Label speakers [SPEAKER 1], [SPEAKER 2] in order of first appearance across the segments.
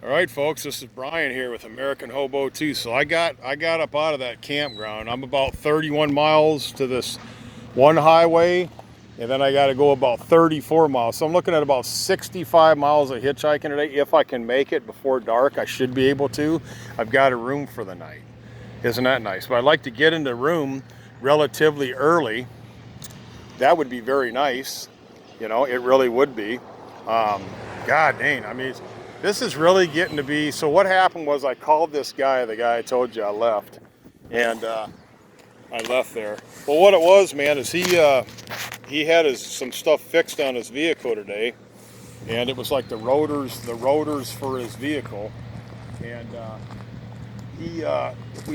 [SPEAKER 1] All right, folks, this is Brian here with American Hobo 2. So I got up out of that campground. I'm about 31 miles to this one highway, and then I got to go about 34 miles. So I'm looking at about 65 miles of hitchhiking today. If I can make it before dark, I should be able to. I've got a room for the night. Isn't that nice? But I'd like to get into the room relatively early. That would be very nice. You know, it really would be. God dang, I mean, this is really getting to be. So what happened was I called this guy, the guy I told you I left, and I left there. Well, what it was, man, is he had some stuff fixed on his vehicle today, and it was like the rotors for his vehicle, and he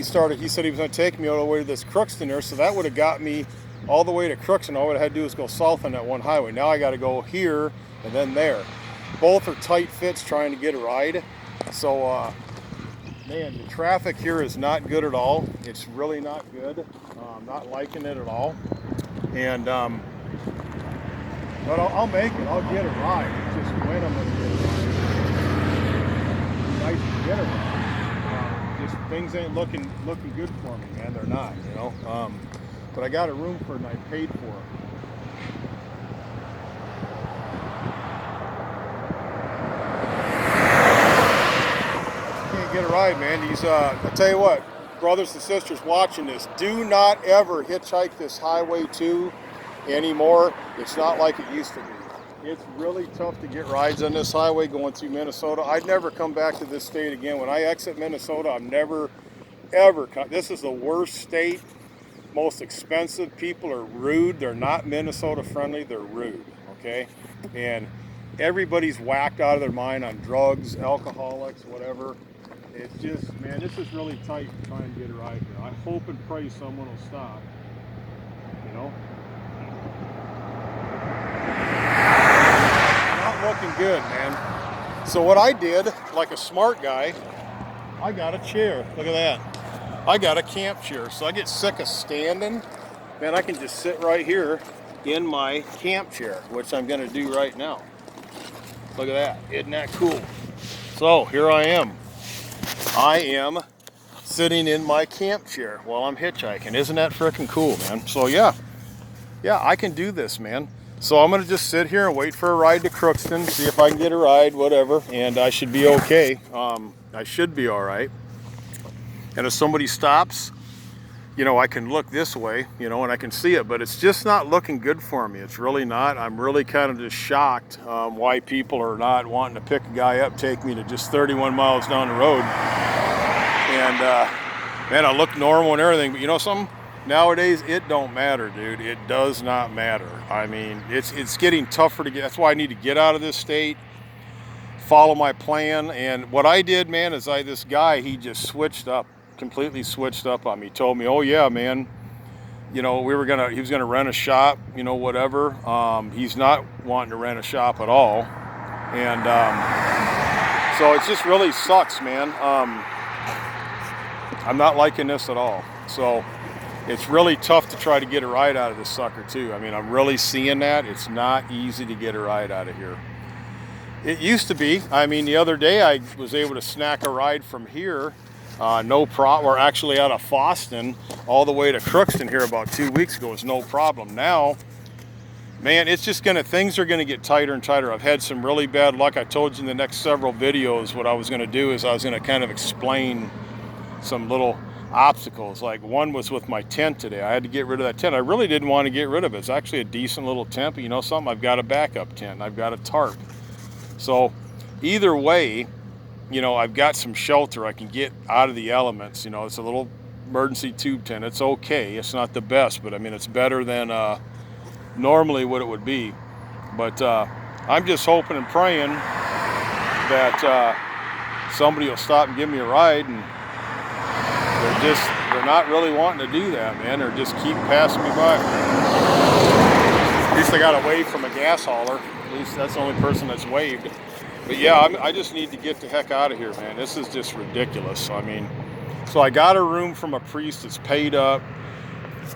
[SPEAKER 1] said he was going to take me all the way to this Crookston there, so that would have got me all the way to Crookston. All I had to do was go south on that one highway. Now I got to go here and then there. Both are tight fits trying to get a ride. So, man, the traffic here is not good at all. It's really not good. I'm not liking it at all. And, but I'll make it. I'll get a ride. It's just when I'm going to get a ride. It's nice to get a ride. Just things ain't looking good for me, man. They're not, you know. But I got a room for it and I paid for it. Get a ride, man. I tell you what, brothers and sisters watching this, do not ever hitchhike this Highway 2 anymore. It's not like it used to be. It's really tough to get rides on this highway going through Minnesota. I'd never come back to this state again. When I exit Minnesota, I'm never, ever come. This is the worst state, most expensive. People are rude. They're not Minnesota friendly. They're rude, okay? And everybody's whacked out of their mind on drugs, alcoholics, whatever. It's just, man, this is really tight trying to get a ride here. I hope and pray someone will stop, you know? Not looking good, man. So what I did, like a smart guy, I got a chair. Look at that. I got a camp chair. So I get sick of standing, man, I can just sit right here in my camp chair, which I'm gonna do right now. Look at that. Isn't that cool? So here I am. I am sitting in my camp chair while I'm hitchhiking. Isn't that freaking cool, man? So yeah, I can do this, man. So I'm gonna just sit here and wait for a ride to Crookston, see if I can get a ride, whatever, and I should be okay. I should be all right. And if somebody stops, you know, I can look this way, you know, and I can see it, but it's just not looking good for me. It's really not. I'm really kind of just shocked why people are not wanting to pick a guy up, take me to just 31 miles down the road. And, man, I look normal and everything, but you know something? Nowadays, it don't matter, dude. It does not matter. I mean, it's getting tougher to get. That's why I need to get out of this state, follow my plan. And what I did, man, is this guy, he just completely switched up on me. He told me, oh yeah, man, you know, he was gonna rent a shop, you know, whatever. He's not wanting to rent a shop at all. And so it just really sucks, man. I'm not liking this at all. So it's really tough to try to get a ride out of this sucker too. I mean, I'm really seeing that. It's not easy to get a ride out of here. It used to be. I mean, the other day I was able to snack a ride from here, no problem, or actually out of Foston all the way to Crookston here about 2 weeks ago was no problem. Now, man, it's just things are gonna get tighter and tighter. I've had some really bad luck. I told you in the next several videos what I was gonna do is I was gonna kind of explain some little obstacles. Like one was with my tent today. I had to get rid of that tent. I really didn't want to get rid of it. It's actually a decent little tent, but you know something? I've got a backup tent and I've got a tarp. So either way, you know, I've got some shelter. I can get out of the elements. You know, it's a little emergency tube tent. It's okay. It's not the best, but I mean, it's better than normally what it would be. But I'm just hoping and praying that somebody will stop and give me a ride. And they're not really wanting to do that, man. They're just keep passing me by. At least I got a wave from a gas hauler. At least that's the only person that's waved. But yeah, I just need to get the heck out of here, man. This is just ridiculous. I mean, so I got a room from a priest that's paid up.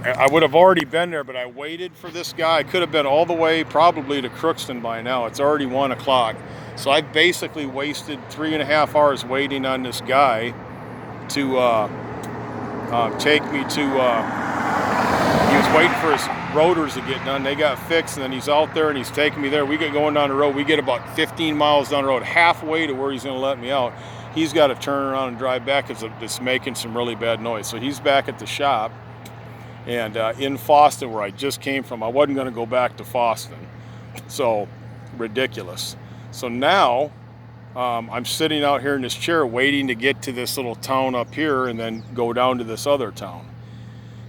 [SPEAKER 1] I would have already been there, but I waited for this guy. I could have been all the way probably to Crookston by now. It's already 1 o'clock. So I basically wasted 3.5 hours waiting on this guy to take me to, he was waiting for his rotors to get done. They got fixed, and then he's out there and he's taking me there. We get going down the road. We get about 15 miles down the road, halfway to where he's going to let me out. He's got to turn around and drive back because it's making some really bad noise. So he's back at the shop. And in Foston, where I just came from, I wasn't going to go back to Foston. So ridiculous. So now I'm sitting out here in this chair waiting to get to this little town up here and then go down to this other town.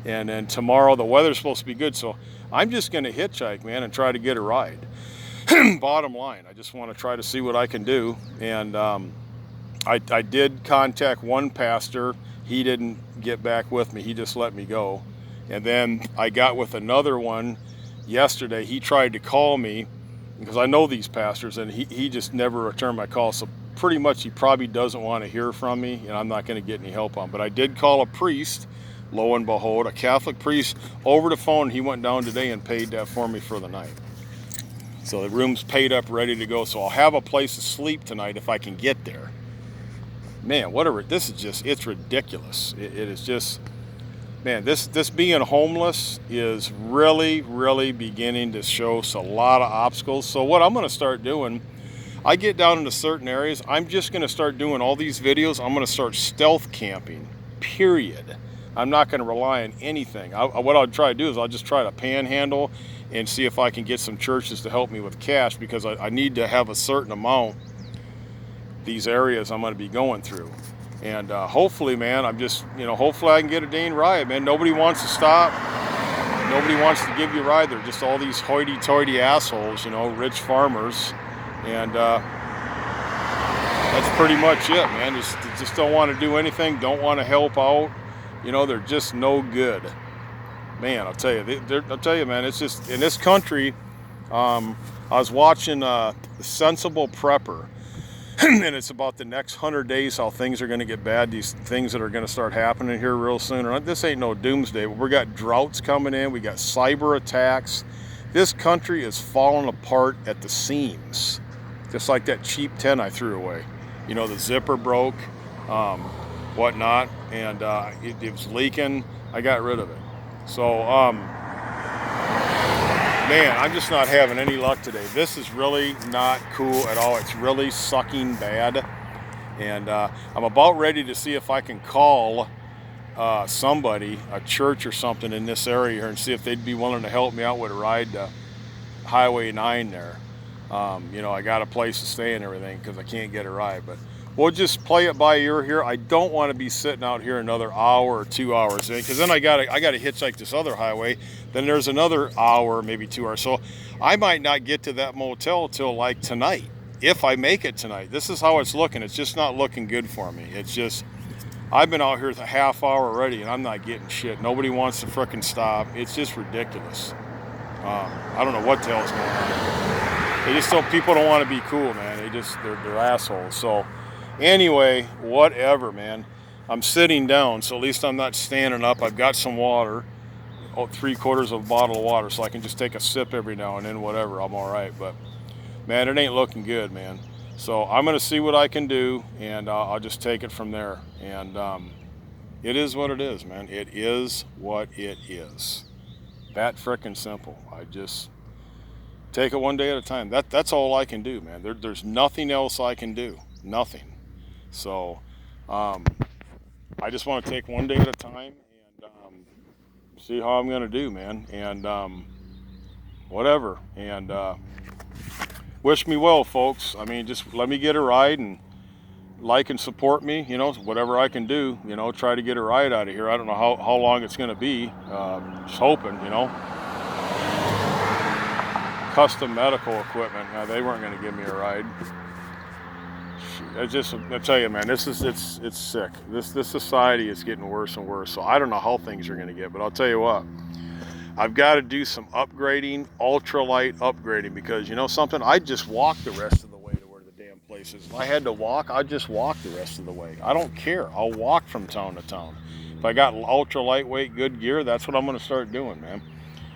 [SPEAKER 1] And then tomorrow the weather's supposed to be good, so I'm just going to hitchhike, man, and try to get a ride. Bottom line, I just want to try to see what I can do. And I did contact one pastor. He didn't get back with me. He just let me go. And then I got with another one yesterday. He tried to call me because I know these pastors, and he just never returned my call. So pretty much he probably doesn't want to hear from me, and I'm not going to get any help on. But I did call a priest, lo and behold, a Catholic priest, over the phone. He went down today and paid that for me for the night. So the room's paid up, ready to go. So I'll have a place to sleep tonight if I can get there. Man, whatever, this is just, it's ridiculous. It is just, man, this being homeless is really, really beginning to show us a lot of obstacles. So what I'm going to start doing, I get down into certain areas, I'm just going to start doing all these videos. I'm going to start stealth camping, period. I'm not going to rely on anything. What I'll try to do is I'll just try to panhandle and see if I can get some churches to help me with cash, because I need to have a certain amount these areas I'm going to be going through. And hopefully, man, I'm just, hopefully I can get a dang ride, man. Nobody wants to stop. Nobody wants to give you a ride. They're just all these hoity-toity assholes, rich farmers. And that's pretty much it, man. Just don't want to do anything, don't want to help out. They're just no good. Man, I'll tell you, man, it's just, in this country, I was watching The Sensible Prepper, and it's about the next 100 days, how things are going to get bad, these things that are going to start happening here real soon. And this ain't no doomsday, but we got droughts coming in, we got cyber attacks. This country is falling apart at the seams, just like that cheap 10 I threw away. The zipper broke, whatnot, and it was leaking. I got rid of it. So, man, I'm just not having any luck today. This is really not cool at all. It's really sucking bad. And I'm about ready to see if I can call somebody, a church or something in this area here, and see if they'd be willing to help me out with a ride to Highway 9 there. I got a place to stay and everything because I can't get a ride. But we'll just play it by ear here. I don't want to be sitting out here another hour or 2 hours, because then I gotta hitchhike this other highway. Then there's another hour, maybe 2 hours. So I might not get to that motel till like tonight, if I make it tonight. This is how it's looking. It's just not looking good for me. It's just, I've been out here a half hour already and I'm not getting shit. Nobody wants to frickin' stop. It's just ridiculous. I don't know what the hell's going on. They just people don't want to be cool, man. They're assholes. So anyway, whatever, man. I'm sitting down, so at least I'm not standing up. I've got some water, 3/4 of a bottle of water, so I can just take a sip every now and then, whatever. I'm all right, but man, it ain't looking good, man. So I'm going to see what I can do, and I'll just take it from there. And it is what it is, man. It is what it is. That frickin' simple. I just take it one day at a time. That's all I can do, man. There's nothing else I can do. Nothing. So I just want to take one day at a time and see how I'm going to do, man. And whatever. And wish me well, folks. I mean, just let me get a ride and like and support me, whatever I can do, try to get a ride out of here. I don't know how long it's going to be. Just hoping, Custom medical equipment. They weren't going to give me a ride. I tell you, man, it's sick. This society is getting worse and worse. So I don't know how things are going to get, but I'll tell you what, I've got to do some upgrading, ultralight upgrading, because something, I just walk the rest of the way to where the damn place is. If I had to walk, I'd just walk the rest of the way. I don't care. I'll walk from town to town. If I got ultra lightweight good gear, that's what I'm going to start doing, man.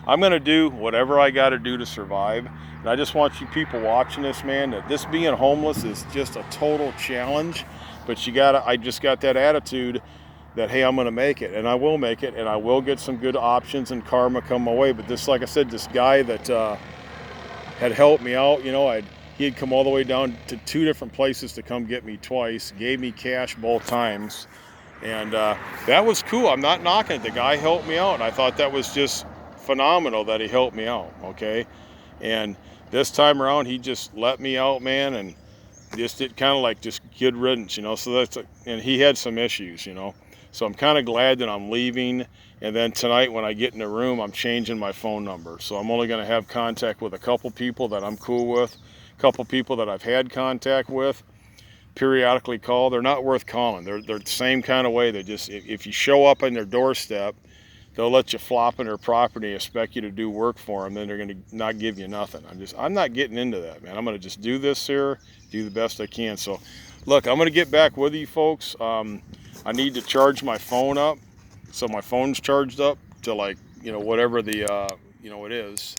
[SPEAKER 1] I'm going to do whatever I got to do to survive. And I just want you people watching this, man, that this being homeless is just a total challenge. But I just got that attitude that, hey, I'm going to make it, and I will make it, and I will get some good options and karma come my way. But this, like I said, this guy that had helped me out, he had come all the way down to 2 different places to come get me twice, gave me cash both times. And that was cool. I'm not knocking it. The guy helped me out, and I thought that was just phenomenal that he helped me out, okay? And this time around, he just let me out, man, and just did kind of like just good riddance, So and he had some issues, So I'm kind of glad that I'm leaving. And then tonight when I get in the room, I'm changing my phone number. So I'm only going to have contact with a couple people that I'm cool with, a couple people that I've had contact with, periodically call. They're not worth calling. They're the same kind of way. They just, if you show up on their doorstep, they'll let you flop in their property and expect you to do work for them. Then they're going to not give you nothing. I'm not getting into that, man. I'm going to just do this here, do the best I can. So look, I'm going to get back with you folks. I need to charge my phone up. So my phone's charged up to, like, whatever the, it is.